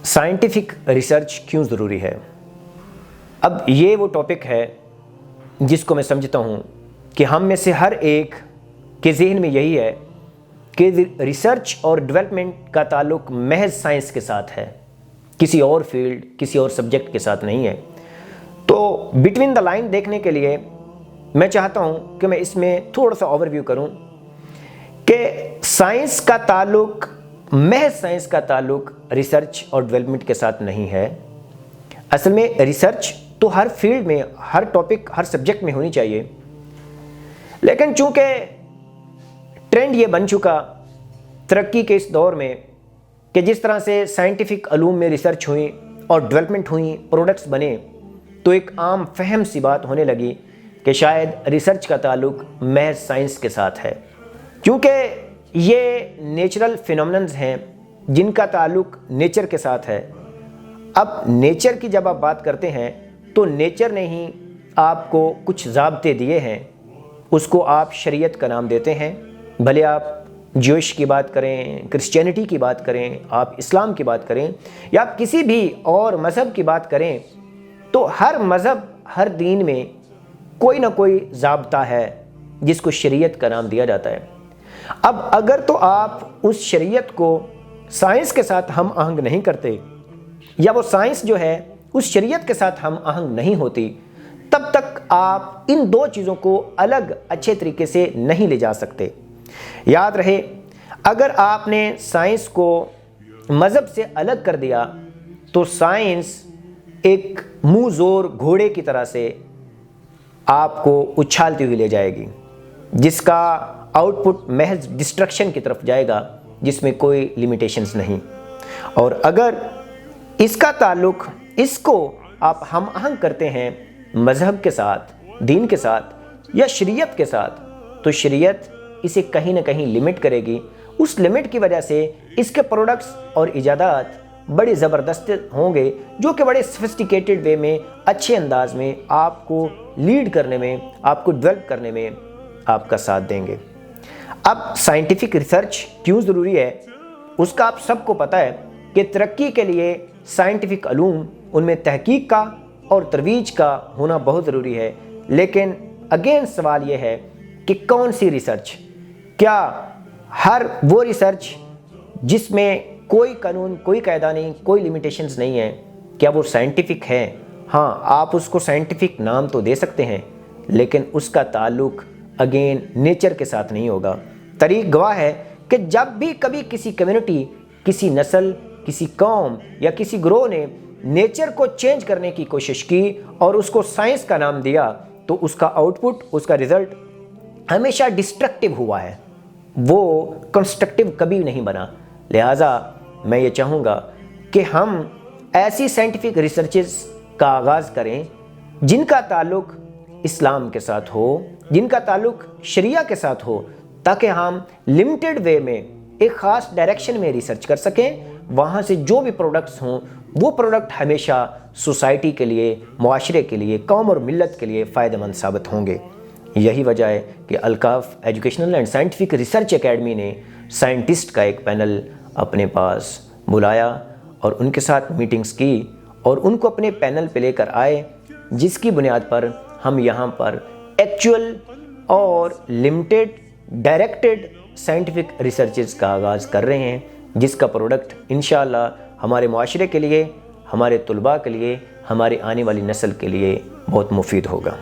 Scientific research کیوں ضروری ہے؟ اب یہ وہ ٹاپک ہے جس کو میں سمجھتا ہوں کہ ہم میں سے ہر ایک کے ذہن میں یہی ہے کہ ریسرچ اور ڈیولپمنٹ کا تعلق محض سائنس کے ساتھ ہے، کسی اور فیلڈ، کسی اور سبجیکٹ کے ساتھ نہیں ہے۔ تو بٹوین دا لائن دیکھنے کے لیے میں چاہتا ہوں کہ میں اس میں تھوڑا سا اوور ویو کروں کہ سائنس کا تعلق، محض سائنس کا تعلق ریسرچ اور ڈیولپمنٹ کے ساتھ نہیں ہے۔ اصل میں ریسرچ تو ہر فیلڈ میں، ہر ٹاپک، ہر سبجیکٹ میں ہونی چاہیے، لیکن چونکہ ٹرینڈ یہ بن چکا ترقی کے اس دور میں کہ جس طرح سے سائنٹیفک علوم میں ریسرچ ہوئی اور ڈیولپمنٹ ہوئی، پروڈکٹس بنے، تو ایک عام فہم سی بات ہونے لگی کہ شاید ریسرچ کا تعلق محض سائنس کے ساتھ ہے، کیونکہ یہ نیچرل فینومیننز ہیں جن کا تعلق نیچر کے ساتھ ہے۔ اب نیچر کی جب آپ بات کرتے ہیں تو نیچر نے ہی آپ کو کچھ ضابطے دیے ہیں، اس کو آپ شریعت کا نام دیتے ہیں۔ بھلے آپ جوئش کی بات کریں، کرسچینٹی کی بات کریں، آپ اسلام کی بات کریں، یا آپ کسی بھی اور مذہب کی بات کریں، تو ہر مذہب، ہر دین میں کوئی نہ کوئی ضابطہ ہے جس کو شریعت کا نام دیا جاتا ہے۔ اب اگر تو آپ اس شریعت کو سائنس کے ساتھ ہم آہنگ نہیں کرتے، یا وہ سائنس جو ہے اس شریعت کے ساتھ ہم آہنگ نہیں ہوتی، تب تک آپ ان دو چیزوں کو الگ اچھے طریقے سے نہیں لے جا سکتے۔ یاد رہے، اگر آپ نے سائنس کو مذہب سے الگ کر دیا تو سائنس ایک منہ زور گھوڑے کی طرح سے آپ کو اچھالتی ہوئی لے جائے گی، جس کا آؤٹ پٹ محض ڈسٹرکشن کی طرف جائے گا، جس میں کوئی لیمیٹیشنز نہیں۔ اور اگر اس کا تعلق، اس کو آپ ہم آہنگ کرتے ہیں مذہب کے ساتھ، دین کے ساتھ یا شریعت کے ساتھ، تو شریعت اسے کہیں نہ کہیں لمٹ کرے گی۔ اس لمٹ کی وجہ سے اس کے پروڈکٹس اور ایجادات بڑے زبردست ہوں گے، جو کہ بڑے سفسٹیکیٹڈ وے میں، اچھے انداز میں آپ کو لیڈ کرنے میں، آپ کو ڈیولپ کرنے میں آپ کا ساتھ دیں گے۔ اب سائنٹیفک ریسرچ کیوں ضروری ہے؟ اس کا آپ سب کو پتہ ہے کہ ترقی کے لیے سائنٹیفک علوم، ان میں تحقیق کا اور ترویج کا ہونا بہت ضروری ہے۔ لیکن اگین سوال یہ ہے کہ کون سی ریسرچ؟ کیا ہر وہ ریسرچ جس میں کوئی قانون، کوئی قاعدہ نہیں، کوئی لیمیٹیشنز نہیں ہے، کیا وہ سائنٹیفک ہے؟ ہاں، آپ اس کو سائنٹیفک نام تو دے سکتے ہیں، لیکن اس کا تعلق اگین نیچر کے ساتھ نہیں ہوگا۔ تاریخ گواہ ہے کہ جب بھی کبھی کسی کمیونٹی، کسی نسل، کسی قوم یا کسی گروہ نے نیچر کو چینج کرنے کی کوشش کی اور اس کو سائنس کا نام دیا، تو اس کا آؤٹ پٹ، اس کا رزلٹ ہمیشہ ڈسٹرکٹیو ہوا ہے، وہ کنسٹرکٹیو کبھی نہیں بنا۔ لہٰذا میں یہ چاہوں گا کہ ہم ایسی سائنٹیفک ریسرچز کا آغاز کریں جن کا تعلق اسلام کے ساتھ ہو، جن کا تعلق شریعہ کے ساتھ ہو، تاکہ ہم لمیٹڈ وے میں ایک خاص ڈائریکشن میں ریسرچ کر سکیں۔ وہاں سے جو بھی پروڈکٹس ہوں، وہ پروڈکٹ ہمیشہ سوسائٹی کے لیے، معاشرے کے لیے، قوم اور ملت کے لیے فائدہ مند ثابت ہوں گے۔ یہی وجہ ہے کہ الکاف educational and scientific research academy نے سائنٹسٹ کا ایک پینل اپنے پاس بلایا اور ان کے ساتھ میٹنگز کی اور ان کو اپنے پینل پہ لے کر آئے، جس کی بنیاد پر ہم یہاں پر ایکچول اور لمیٹڈ ڈائریکٹڈ سائنٹیفک ریسرچز کا آغاز کر رہے ہیں، جس کا پروڈکٹ انشاءاللہ ہمارے معاشرے کے لیے، ہمارے طلباء کے لیے، ہمارے آنے والی نسل کے لیے بہت مفید ہوگا۔